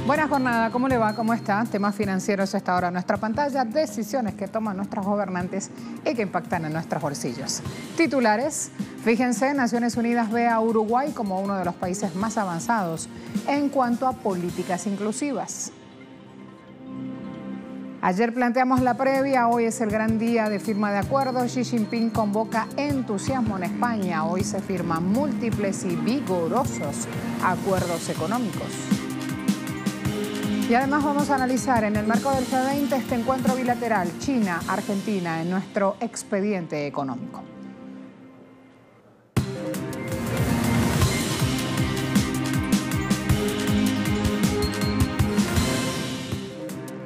Buena jornada, ¿cómo le va? ¿Cómo está? Temas financieros a esta hora en nuestra pantalla, decisiones que toman nuestros gobernantes y que impactan en nuestros bolsillos. Titulares, fíjense, Naciones Unidas ve a Uruguay como uno de los países más avanzados en cuanto a políticas inclusivas. Ayer planteamos la previa, hoy es el gran día de firma de acuerdos. Xi Jinping convoca entusiasmo en España. Hoy se firman múltiples y vigorosos acuerdos económicos. Y además vamos a analizar en el marco del G20 este encuentro bilateral China-Argentina en nuestro expediente económico.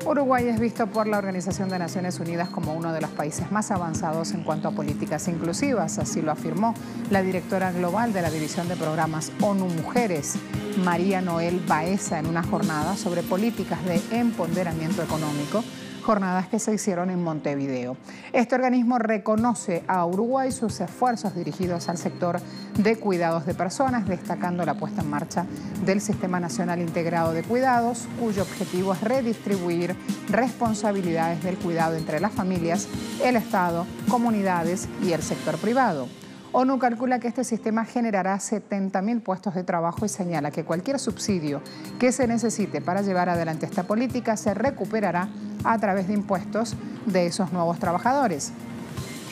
Uruguay es visto por la Organización de Naciones Unidas como uno de los países más avanzados en cuanto a políticas inclusivas. Así lo afirmó la directora global de la División de Programas ONU Mujeres, María Noel Baeza, en una jornada sobre políticas de empoderamiento económico, jornadas que se hicieron en Montevideo. Este organismo reconoce a Uruguay sus esfuerzos dirigidos al sector de cuidados de personas, destacando la puesta en marcha del Sistema Nacional Integrado de Cuidados, cuyo objetivo es redistribuir responsabilidades del cuidado entre las familias, el Estado, comunidades y el sector privado. ONU calcula que este sistema generará 70.000 puestos de trabajo y señala que cualquier subsidio que se necesite para llevar adelante esta política se recuperará a través de impuestos de esos nuevos trabajadores.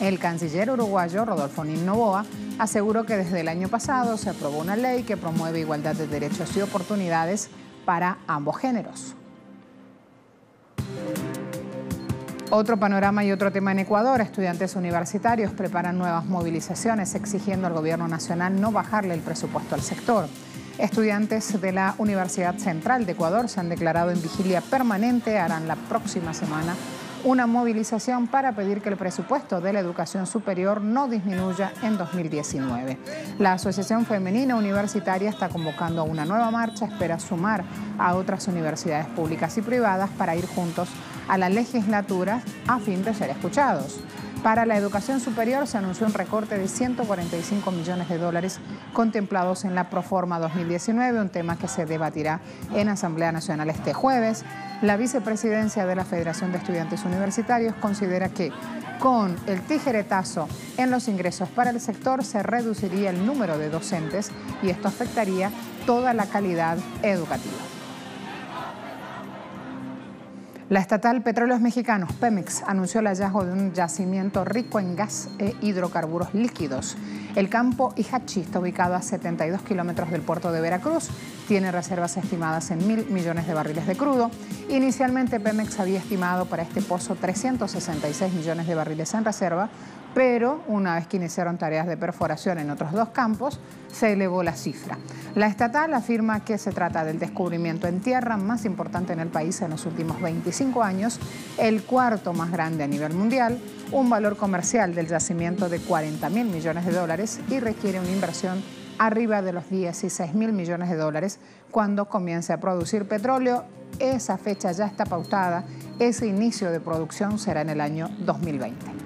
El canciller uruguayo, Rodolfo Nin Noboa, aseguró que desde el año pasado se aprobó una ley que promueve igualdad de derechos y oportunidades para ambos géneros. Otro panorama y otro tema en Ecuador. Estudiantes universitarios preparan nuevas movilizaciones exigiendo al gobierno nacional no bajarle el presupuesto al sector. Estudiantes de la Universidad Central de Ecuador se han declarado en vigilia permanente. Harán la próxima semana una movilización para pedir que el presupuesto de la educación superior no disminuya en 2019. La Asociación Femenina Universitaria está convocando a una nueva marcha, espera sumar a otras universidades públicas y privadas para ir juntos a la legislatura a fin de ser escuchados. Para la educación superior se anunció un recorte de 145 millones de dólares contemplados en la Proforma 2019, un tema que se debatirá en Asamblea Nacional este jueves. La vicepresidencia de la Federación de Estudiantes Universitarios considera que con el tijeretazo en los ingresos para el sector se reduciría el número de docentes y esto afectaría toda la calidad educativa. La estatal Petróleos Mexicanos, Pemex, anunció el hallazgo de un yacimiento rico en gas e hidrocarburos líquidos. El campo Ihachi está ubicado a 72 kilómetros del puerto de Veracruz. Tiene reservas estimadas en 1.000 millones de barriles de crudo. Inicialmente, Pemex había estimado para este pozo 366 millones de barriles en reserva, pero una vez que iniciaron tareas de perforación en otros dos campos, se elevó la cifra. La estatal afirma que se trata del descubrimiento en tierra más importante en el país en los últimos 25 años, el cuarto más grande a nivel mundial, un valor comercial del yacimiento de 40.000 millones de dólares y requiere una inversión arriba de los 16.000 millones de dólares cuando comience a producir petróleo. Esa fecha ya está pautada, ese inicio de producción será en el año 2020.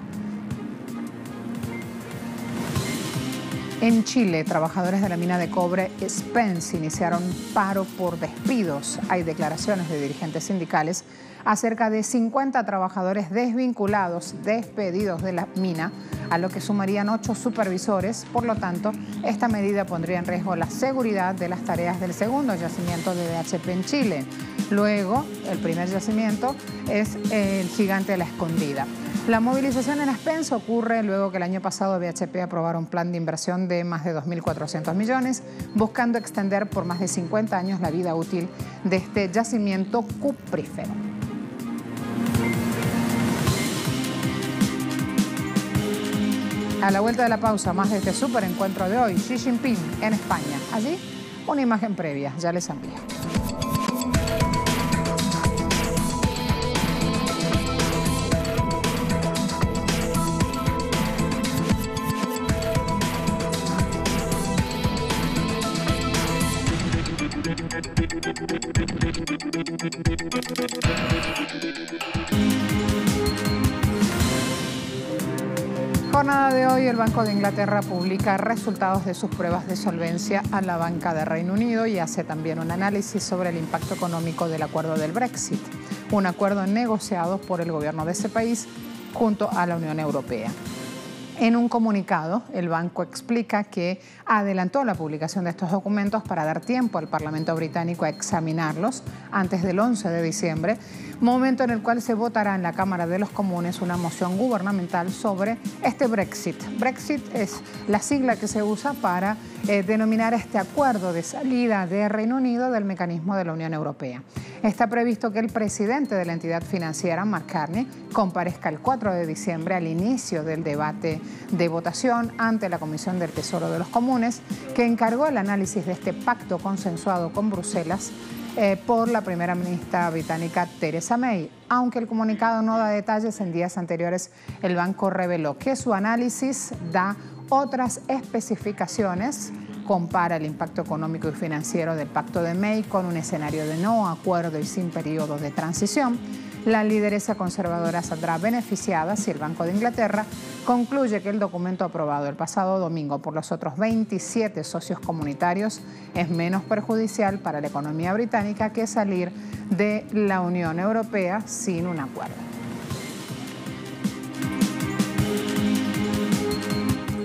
En Chile, trabajadores de la mina de cobre Spence iniciaron paro por despidos. Hay declaraciones de dirigentes sindicales acerca de 50 trabajadores desvinculados, despedidos de la mina, a lo que sumarían 8 supervisores. Por lo tanto, esta medida pondría en riesgo la seguridad de las tareas del segundo yacimiento de BHP en Chile. Luego, el primer yacimiento es el Gigante de la Escondida. La movilización en Spence ocurre luego que el año pasado BHP aprobara un plan de inversión de más de 2.400 millones, buscando extender por más de 50 años la vida útil de este yacimiento cuprífero. A la vuelta de la pausa, más de este superencuentro de hoy, Xi Jinping en España. Allí, una imagen previa, ya les envío. Jornada de hoy, el Banco de Inglaterra publica resultados de sus pruebas de solvencia a la banca de Reino Unido y hace también un análisis sobre el impacto económico del acuerdo del Brexit, un acuerdo negociado por el gobierno de ese país junto a la Unión Europea. En un comunicado, el banco explica que adelantó la publicación de estos documentos para dar tiempo al Parlamento británico a examinarlos antes del 11 de diciembre, momento en el cual se votará en la Cámara de los Comunes una moción gubernamental sobre este Brexit. Brexit es la sigla que se usa para denominar este acuerdo de salida de Reino Unido del mecanismo de la Unión Europea. Está previsto que el presidente de la entidad financiera, Mark Carney, comparezca el 4 de diciembre al inicio del debate de votación ante la Comisión del Tesoro de los Comunes, que encargó el análisis de este pacto consensuado con Bruselas por la primera ministra británica Theresa May. Aunque el comunicado no da detalles, en días anteriores el banco reveló que su análisis da otras especificaciones, compara el impacto económico y financiero del pacto de May con un escenario de no acuerdo y sin periodo de transición. La lideresa conservadora saldrá beneficiada si el Banco de Inglaterra concluye que el documento aprobado el pasado domingo por los otros 27 socios comunitarios es menos perjudicial para la economía británica que salir de la Unión Europea sin un acuerdo.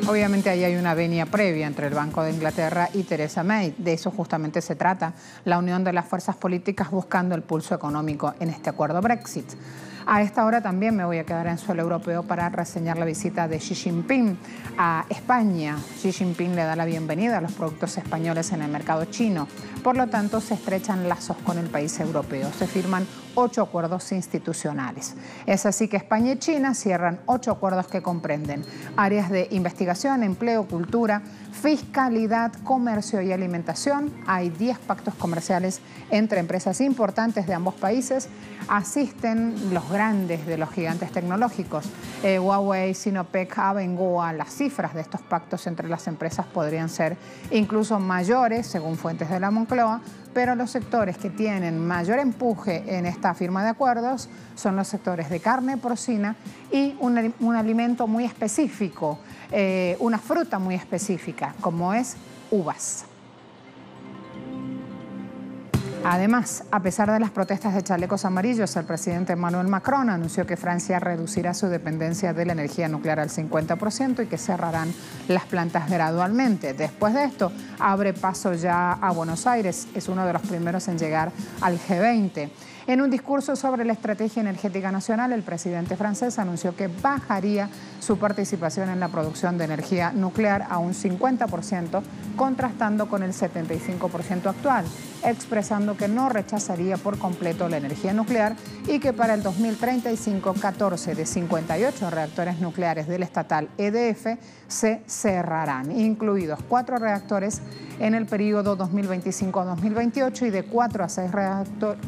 Obviamente ahí hay una venia previa entre el Banco de Inglaterra y Theresa May. De eso justamente se trata, la unión de las fuerzas políticas buscando el pulso económico en este acuerdo Brexit. A esta hora también me voy a quedar en suelo europeo para reseñar la visita de Xi Jinping a España. Xi Jinping le da la bienvenida a los productos españoles en el mercado chino. Por lo tanto, se estrechan lazos con el país europeo. Se firman 8 acuerdos institucionales. Es así que España y China cierran 8 acuerdos que comprenden áreas de investigación, empleo, cultura, fiscalidad, comercio y alimentación. Hay 10 pactos comerciales entre empresas importantes de ambos países. Asisten los grandes de los gigantes tecnológicos. Huawei, Sinopec, Abengoa. Las cifras de estos pactos entre las empresas podrían ser incluso mayores, según fuentes de la Moncloa, pero los sectores que tienen mayor empuje en esta firma de acuerdos son los sectores de carne porcina y un alimento muy específico, una fruta muy específica, como es uvas. Además, a pesar de las protestas de chalecos amarillos, el presidente Emmanuel Macron anunció que Francia reducirá su dependencia de la energía nuclear al 50% y que cerrarán las plantas gradualmente. Después de esto, abre paso ya a Buenos Aires. Es uno de los primeros en llegar al G20. En un discurso sobre la estrategia energética nacional, el presidente francés anunció que bajaría su participación en la producción de energía nuclear a un 50%, contrastando con el 75% actual, expresando que no rechazaría por completo la energía nuclear y que para el 2035, 14 de 58 reactores nucleares del estatal EDF se cerrarán, incluidos 4 reactores en el periodo 2025-2028 y de 4 a 6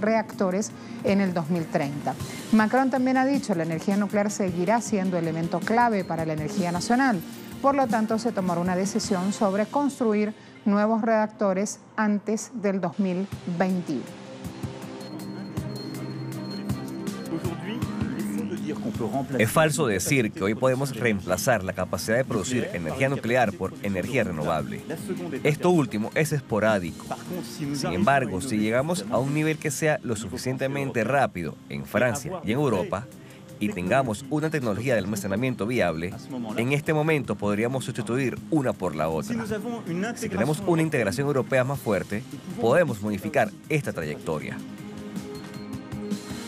reactores en el 2030. Macron también ha dicho que la energía nuclear seguirá siendo elemento clave para la energía nacional. Por lo tanto, se tomará una decisión sobre construir nuevos reactores antes del 2021. Es falso decir que hoy podemos reemplazar la capacidad de producir energía nuclear por energía renovable. Esto último es esporádico. Sin embargo, si llegamos a un nivel que sea lo suficientemente rápido en Francia y en Europa, y tengamos una tecnología de almacenamiento viable, en este momento podríamos sustituir una por la otra. Si tenemos una integración europea más fuerte, podemos modificar esta trayectoria.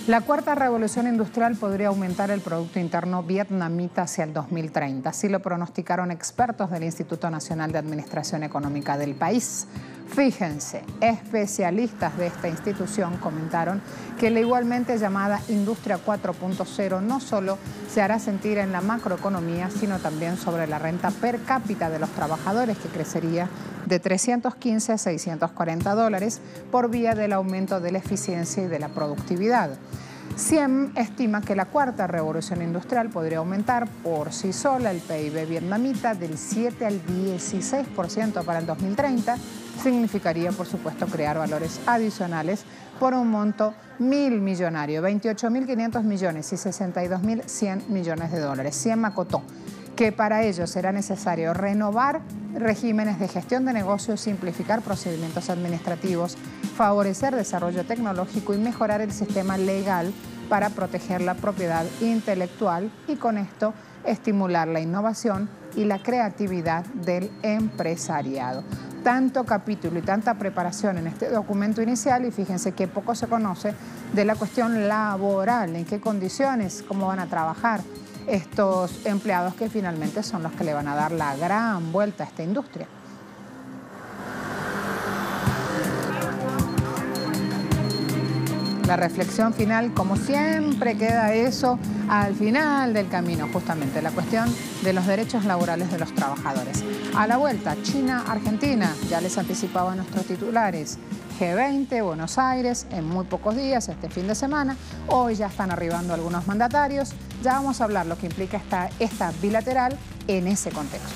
La cuarta revolución industrial podría aumentar el Producto Interno vietnamita hacia el 2030. Así lo pronosticaron expertos del Instituto Nacional de Administración Económica del país. Fíjense, especialistas de esta institución comentaron que la igualmente llamada Industria 4.0 no solo se hará sentir en la macroeconomía, sino también sobre la renta per cápita de los trabajadores, que crecería de 315 a 640 dólares por vía del aumento de la eficiencia y de la productividad. CIEM estima que la cuarta revolución industrial podría aumentar por sí sola el PIB vietnamita del 7 al 16% para el 2030. Significaría, por supuesto, crear valores adicionales por un monto millonario, 28.500 millones y 62.100 millones de dólares. CIEM acotó que para ello será necesario renovar regímenes de gestión de negocios, simplificar procedimientos administrativos, favorecer desarrollo tecnológico y mejorar el sistema legal para proteger la propiedad intelectual y con esto estimular la innovación y la creatividad del empresariado. Tanto capítulo y tanta preparación en este documento inicial y fíjense que poco se conoce de la cuestión laboral, en qué condiciones, cómo van a trabajar estos empleados que finalmente son los que le van a dar la gran vuelta a esta industria. La reflexión final, como siempre, queda eso al final del camino, justamente la cuestión de los derechos laborales de los trabajadores. A la vuelta, China-Argentina, ya les anticipaba nuestros titulares, G20, Buenos Aires, en muy pocos días, este fin de semana. Hoy ya están arribando algunos mandatarios. Ya vamos a hablar lo que implica esta bilateral en ese contexto.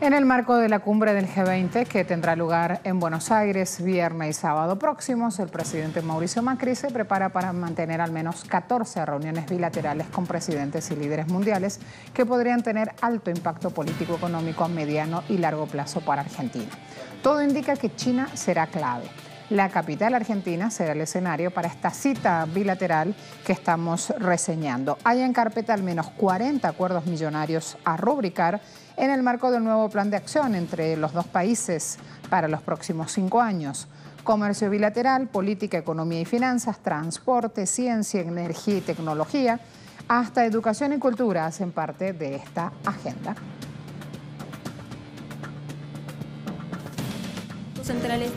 En el marco de la cumbre del G20 que tendrá lugar en Buenos Aires viernes y sábado próximos, el presidente Mauricio Macri se prepara para mantener al menos 14 reuniones bilaterales con presidentes y líderes mundiales que podrían tener alto impacto político-económico a mediano y largo plazo para Argentina. Todo indica que China será clave. La capital argentina será el escenario para esta cita bilateral que estamos reseñando. Hay en carpeta al menos 40 acuerdos millonarios a rubricar en el marco del nuevo plan de acción entre los dos países para los próximos 5 años. Comercio bilateral, política, economía y finanzas, transporte, ciencia, energía y tecnología, hasta educación y cultura hacen parte de esta agenda.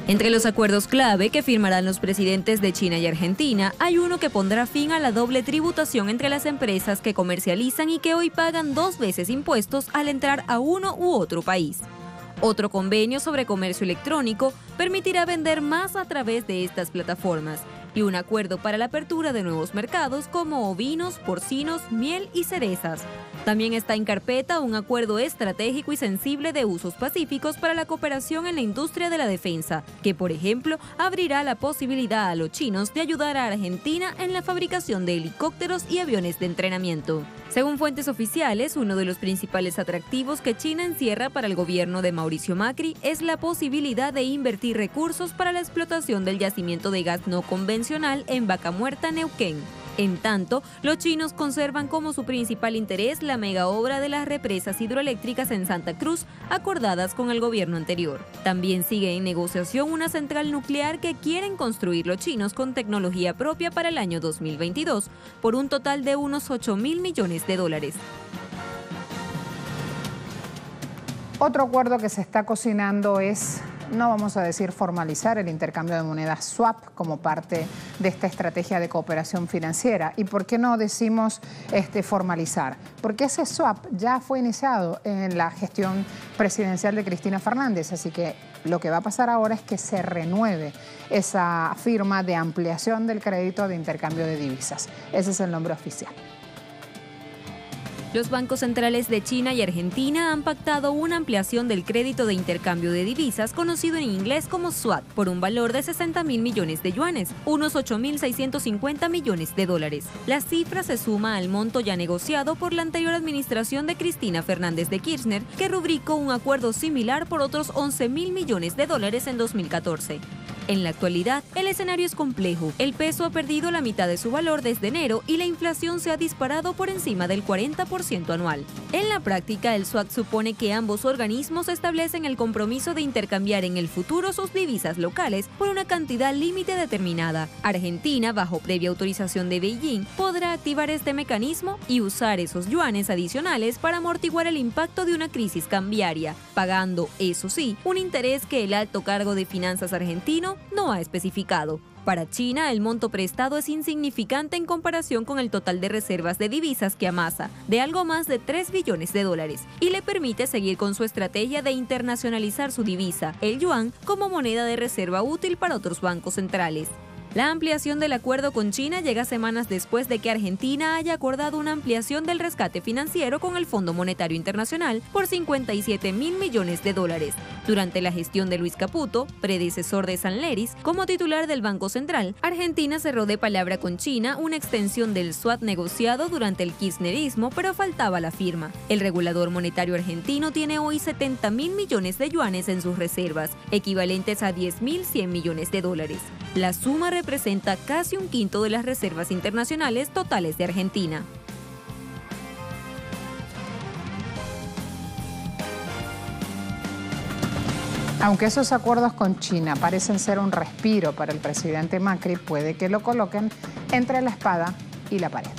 Entre los acuerdos clave que firmarán los presidentes de China y Argentina, hay uno que pondrá fin a la doble tributación entre las empresas que comercializan y que hoy pagan 2 veces impuestos al entrar a uno u otro país. Otro convenio sobre comercio electrónico permitirá vender más a través de estas plataformas y un acuerdo para la apertura de nuevos mercados como ovinos, porcinos, miel y cerezas. También está en carpeta un acuerdo estratégico y sensible de usos pacíficos para la cooperación en la industria de la defensa, que por ejemplo abrirá la posibilidad a los chinos de ayudar a Argentina en la fabricación de helicópteros y aviones de entrenamiento. Según fuentes oficiales, uno de los principales atractivos que China encierra para el gobierno de Mauricio Macri es la posibilidad de invertir recursos para la explotación del yacimiento de gas no convencional en Vaca Muerta, Neuquén. En tanto, los chinos conservan como su principal interés la mega obra de las represas hidroeléctricas en Santa Cruz, acordadas con el gobierno anterior. También sigue en negociación una central nuclear que quieren construir los chinos con tecnología propia para el año 2022, por un total de unos $8.000 millones. Otro acuerdo que se está cocinando es, no vamos a decir formalizar el intercambio de monedas swap como parte de esta estrategia de cooperación financiera. ¿Y por qué no decimos formalizar? Porque ese swap ya fue iniciado en la gestión presidencial de Cristina Fernández, así que lo que va a pasar ahora es que se renueve esa firma de ampliación del crédito de intercambio de divisas. Ese es el nombre oficial. Los bancos centrales de China y Argentina han pactado una ampliación del crédito de intercambio de divisas, conocido en inglés como SWAT, por un valor de 60.000 millones de yuanes, unos 8.650 millones de dólares. La cifra se suma al monto ya negociado por la anterior administración de Cristina Fernández de Kirchner, que rubricó un acuerdo similar por otros 11.000 millones de dólares en 2014. En la actualidad, el escenario es complejo. El peso ha perdido la mitad de su valor desde enero y la inflación se ha disparado por encima del 40% anual. En la práctica, el SWAC supone que ambos organismos establecen el compromiso de intercambiar en el futuro sus divisas locales por una cantidad límite determinada. Argentina, bajo previa autorización de Beijing, podrá activar este mecanismo y usar esos yuanes adicionales para amortiguar el impacto de una crisis cambiaria, pagando, eso sí, un interés que el alto cargo de finanzas argentino no ha especificado. Para China, el monto prestado es insignificante en comparación con el total de reservas de divisas que amasa, de algo más de 3 billones de dólares, y le permite seguir con su estrategia de internacionalizar su divisa, el yuan, como moneda de reserva útil para otros bancos centrales. La ampliación del acuerdo con China llega semanas después de que Argentina haya acordado una ampliación del rescate financiero con el Fondo Monetario Internacional por 57.000 millones de dólares. Durante la gestión de Luis Caputo, predecesor de Sanleris, como titular del Banco Central, Argentina cerró de palabra con China una extensión del SWAT negociado durante el kirchnerismo, pero faltaba la firma. El regulador monetario argentino tiene hoy 70.000 millones de yuanes en sus reservas, equivalentes a 10.100 millones de dólares. La suma representa casi un quinto de las reservas internacionales totales de Argentina. Aunque esos acuerdos con China parecen ser un respiro para el presidente Macri, puede que lo coloquen entre la espada y la pared.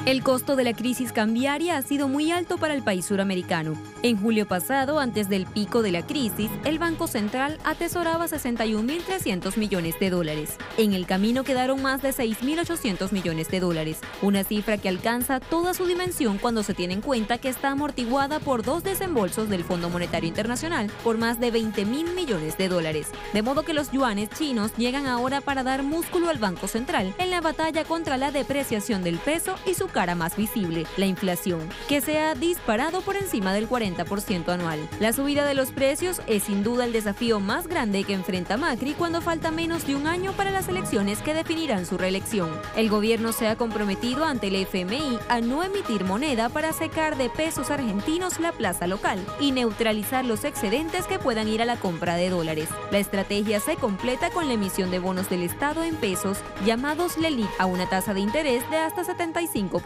El costo de la crisis cambiaria ha sido muy alto para el país suramericano. En julio pasado, antes del pico de la crisis, el Banco Central atesoraba 61.300 millones de dólares. En el camino quedaron más de 6.800 millones de dólares, una cifra que alcanza toda su dimensión cuando se tiene en cuenta que está amortiguada por 2 desembolsos del Fondo Monetario Internacional por más de 20.000 millones de dólares. De modo que los yuanes chinos llegan ahora para dar músculo al Banco Central en la batalla contra la depreciación del peso y su cara más visible, la inflación, que se ha disparado por encima del 40% anual. La subida de los precios es sin duda el desafío más grande que enfrenta Macri cuando falta menos de un año para las elecciones que definirán su reelección. El gobierno se ha comprometido ante el FMI a no emitir moneda para sacar de pesos argentinos la plaza local y neutralizar los excedentes que puedan ir a la compra de dólares. La estrategia se completa con la emisión de bonos del Estado en pesos llamados LELIQ a una tasa de interés de hasta 75%.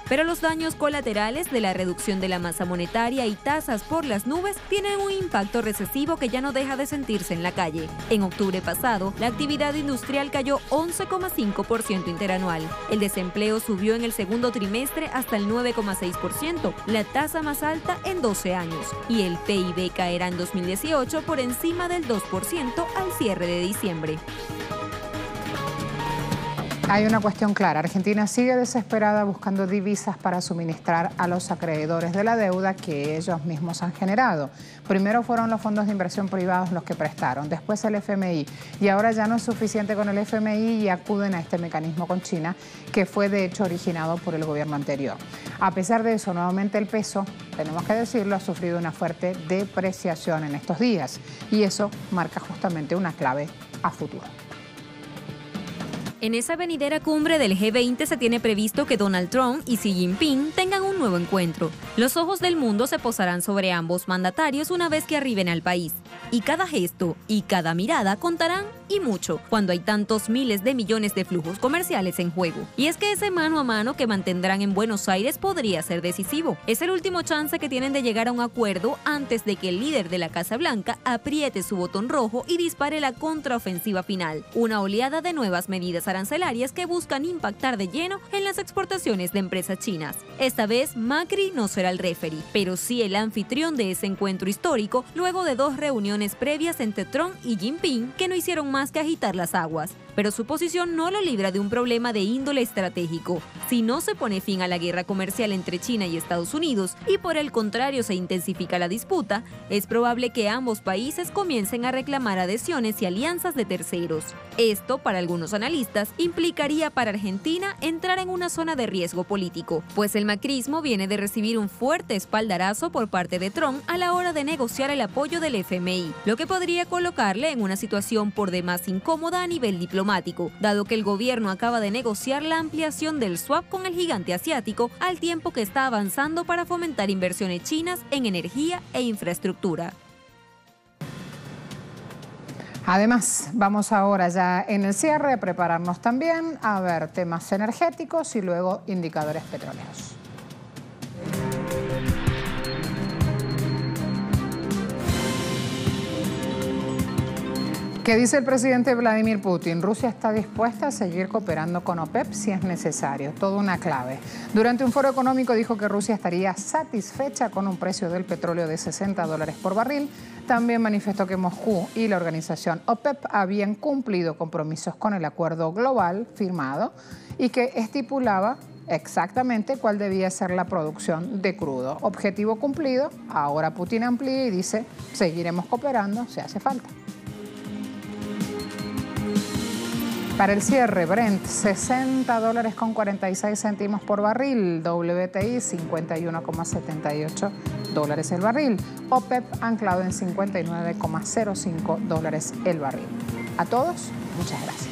Pero los daños colaterales de la reducción de la masa monetaria y tasas por las nubes tienen un impacto recesivo que ya no deja de sentirse en la calle. En octubre pasado, la actividad industrial cayó 11,5% interanual. El desempleo subió en el segundo trimestre hasta el 9,6%, la tasa más alta en 12 años. Y el PIB caerá en 2018 por encima del 2% al cierre de diciembre. Hay una cuestión clara. Argentina sigue desesperada buscando divisas para suministrar a los acreedores de la deuda que ellos mismos han generado. Primero fueron los fondos de inversión privados los que prestaron, después el FMI. Y ahora ya no es suficiente con el FMI y acuden a este mecanismo con China, que fue de hecho originado por el gobierno anterior. A pesar de eso, nuevamente el peso, tenemos que decirlo, ha sufrido una fuerte depreciación en estos días. Y eso marca justamente una clave a futuro. En esa venidera cumbre del G20 se tiene previsto que Donald Trump y Xi Jinping tengan un nuevo encuentro. Los ojos del mundo se posarán sobre ambos mandatarios una vez que arriben al país. Y cada gesto y cada mirada contarán y mucho cuando hay tantos miles de millones de flujos comerciales en juego. Y es que ese mano a mano que mantendrán en Buenos Aires podría ser decisivo. Es el último chance que tienen de llegar a un acuerdo antes de que el líder de la Casa Blanca apriete su botón rojo y dispare la contraofensiva final, una oleada de nuevas medidas arancelarias que buscan impactar de lleno en las exportaciones de empresas chinas. Esta vez Macri no será el referee, pero sí el anfitrión de ese encuentro histórico luego de 2 reuniones previas entre Trump y Jinping que no hicieron más que agitar las aguas. Pero su posición no lo libra de un problema de índole estratégico. Si no se pone fin a la guerra comercial entre China y Estados Unidos y por el contrario se intensifica la disputa, es probable que ambos países comiencen a reclamar adhesiones y alianzas de terceros. Esto, para algunos analistas, implicaría para Argentina entrar en una zona de riesgo político, pues el macrismo viene de recibir un fuerte espaldarazo por parte de Trump a la hora de negociar el apoyo del FMI, lo que podría colocarle en una situación por demás incómoda a nivel diplomático, dado que el gobierno acaba de negociar la ampliación del swap con el gigante asiático al tiempo que está avanzando para fomentar inversiones chinas en energía e infraestructura. Además, vamos ahora ya en el cierre a prepararnos también a ver temas energéticos y luego indicadores petroleros. ¿Qué dice el presidente Vladimir Putin? Rusia está dispuesta a seguir cooperando con OPEP si es necesario. Todo una clave. Durante un foro económico dijo que Rusia estaría satisfecha con un precio del petróleo de $60 por barril. También manifestó que Moscú y la organización OPEP habían cumplido compromisos con el acuerdo global firmado y que estipulaba exactamente cuál debía ser la producción de crudo. Objetivo cumplido. Ahora Putin amplía y dice, seguiremos cooperando si hace falta. Para el cierre, Brent, $60.46 por barril, WTI, $51,78 el barril, OPEP anclado en $59,05 el barril. A todos, muchas gracias.